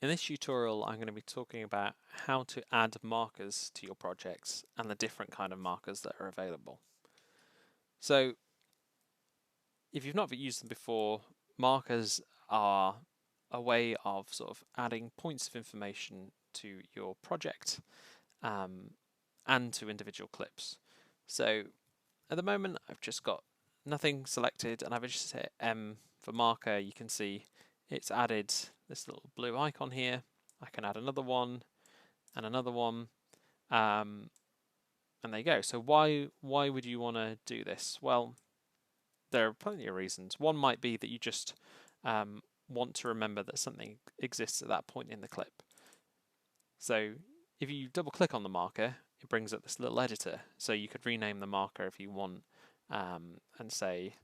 In this tutorial, I'm going to be talking about how to add markers to your projects and the different kind of markers that are available. So, if you've not used them before, markers are a way of sort of adding points of information to your project and to individual clips. So, at the moment, I've just got nothing selected and I've just hit M for marker. You can see it's added this little blue icon here. I can add another one and another one, and there you go. So why would you want to do this? Well, there are plenty of reasons. One might be that you just want to remember that something exists at that point in the clip. So if you double click on the marker, it brings up this little editor. So you could rename the marker if you want, and say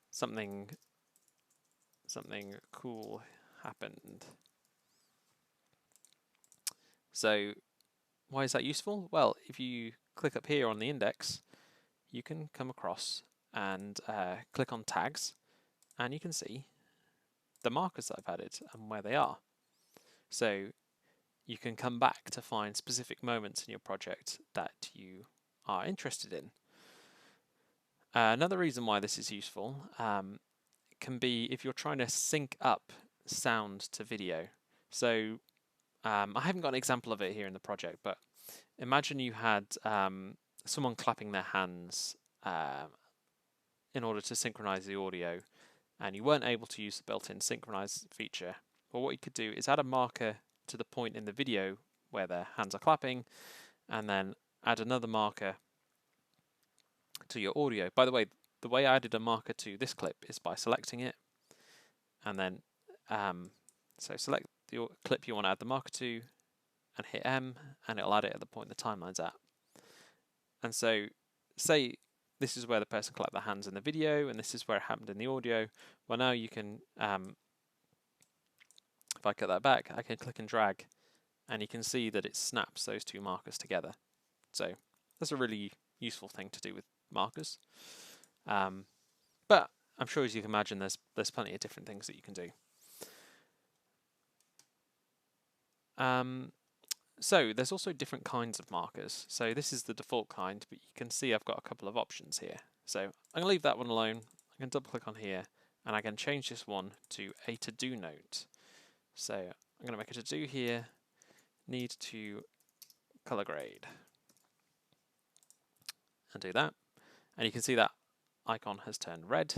something cool happened. So why is that useful? Well, if you click up here on the index, you can come across and click on tags, and you can see the markers that I've added and where they are. So you can come back to find specific moments in your project that you are interested in. Another reason why this is useful can be if you're trying to sync up sound to video. So I haven't got an example of it here in the project, but imagine you had someone clapping their hands in order to synchronize the audio, and you weren't able to use the built-in synchronize feature. Well, what you could do is add a marker to the point in the video where their hands are clapping, and then add another marker to your audio. By the way I added a marker to this clip is by selecting it, and then so select the clip you want to add the marker to, and hit M, and it'll add it at the point the timeline's at. And so, say this is where the person clapped their hands in the video, and this is where it happened in the audio. Well, now you can, if I cut that back, I can click and drag, and you can see that it snaps those two markers together. So that's a really useful thing to do with markers. But I'm sure, as you can imagine, there's plenty of different things that you can do. So there's also different kinds of markers. So this is the default kind, but you can see I've got a couple of options here. So I'm going to leave that one alone. I can double click on here, and I can change this one to a to-do note. So I'm going to make a to-do here, need to color grade, and do that. And you can see that icon has turned red.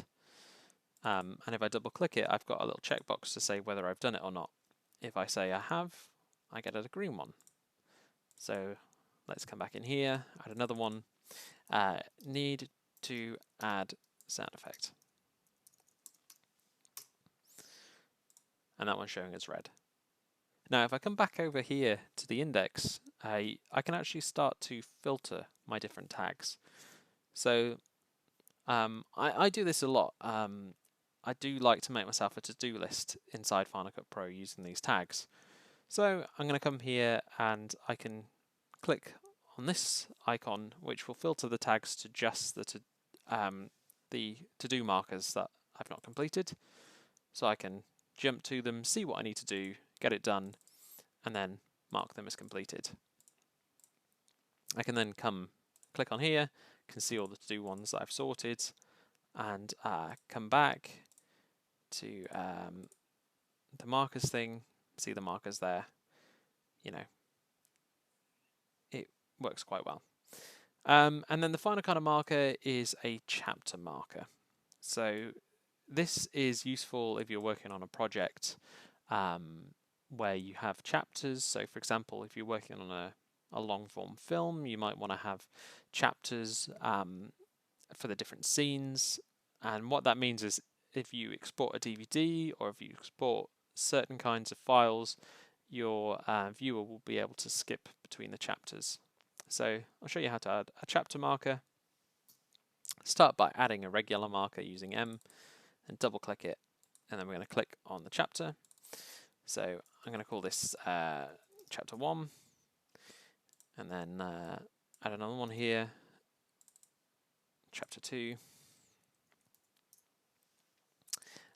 And if I double click it, I've got a little checkbox to say whether I've done it or not. If I say I have, I get a green one. So let's come back in here, add another one. Need to add sound effect. And that one's showing as red. Now if I come back over here to the index, I can actually start to filter my different tags. So I do this a lot. I do like to make myself a to-do list inside Final Cut Pro using these tags. So I'm going to come here and I can click on this icon, which will filter the tags to just the to-do markers that I've not completed. So I can jump to them, see what I need to do, get it done, and then mark them as completed. I can then come click on here, can see all the to-do ones that I've sorted, and come back to the markers thing, see the markers there. You know, it works quite well. And then the final kind of marker is a chapter marker. So this is useful if you're working on a project where you have chapters. So for example, if you're working on a long form film, you might want to have chapters for the different scenes. And what that means is if you export a DVD or if you export certain kinds of files, your viewer will be able to skip between the chapters. So I'll show you how to add a chapter marker. Start by adding a regular marker using M and double click it, and then we're going to click on the chapter. So I'm going to call this chapter 1, and then add another one here, chapter 2.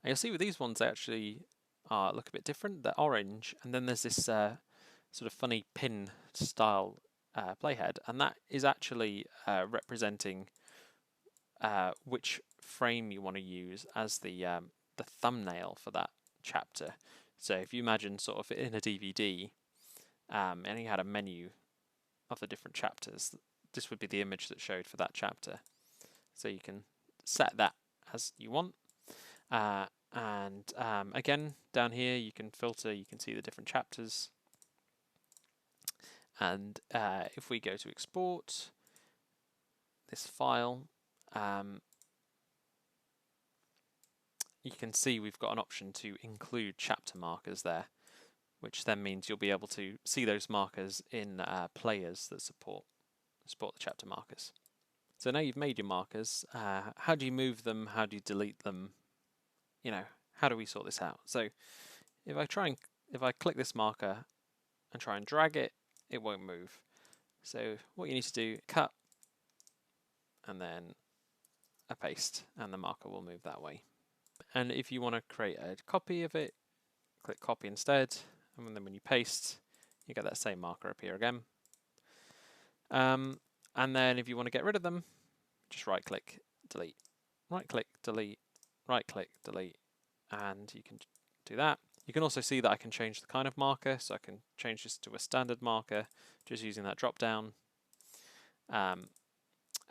And you'll see with these ones they actually look a bit different. They're orange, and then there's this sort of funny pin style playhead, and that is actually representing which frame you want to use as the thumbnail for that chapter. So if you imagine sort of in a DVD, and you had a menu of the different chapters, this would be the image that showed for that chapter. So you can set that as you want. And again, down here you can filter, you can see the different chapters. And if we go to export this file, you can see we've got an option to include chapter markers there, which then means you'll be able to see those markers in players that support the chapter markers. So now you've made your markers, how do you move them? How do you delete them? How do we sort this out? So if I click this marker and try and drag it, it won't move. So what you need to do, cut, and then a paste, and the marker will move that way. And if you want to create a copy of it, click copy instead, and then when you paste, you get that same marker appear again. And then if you want to get rid of them, just right click, delete, right click, delete, right click, delete, and you can do that. You can also see that I can change the kind of marker, so I can change this to a standard marker just using that drop down. And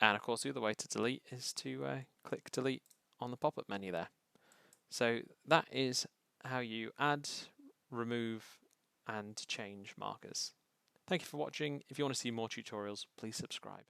of course the other way to delete is to click delete on the pop-up menu there. So that is how you add, remove and change markers. Thank you for watching. If you want to see more tutorials, please subscribe.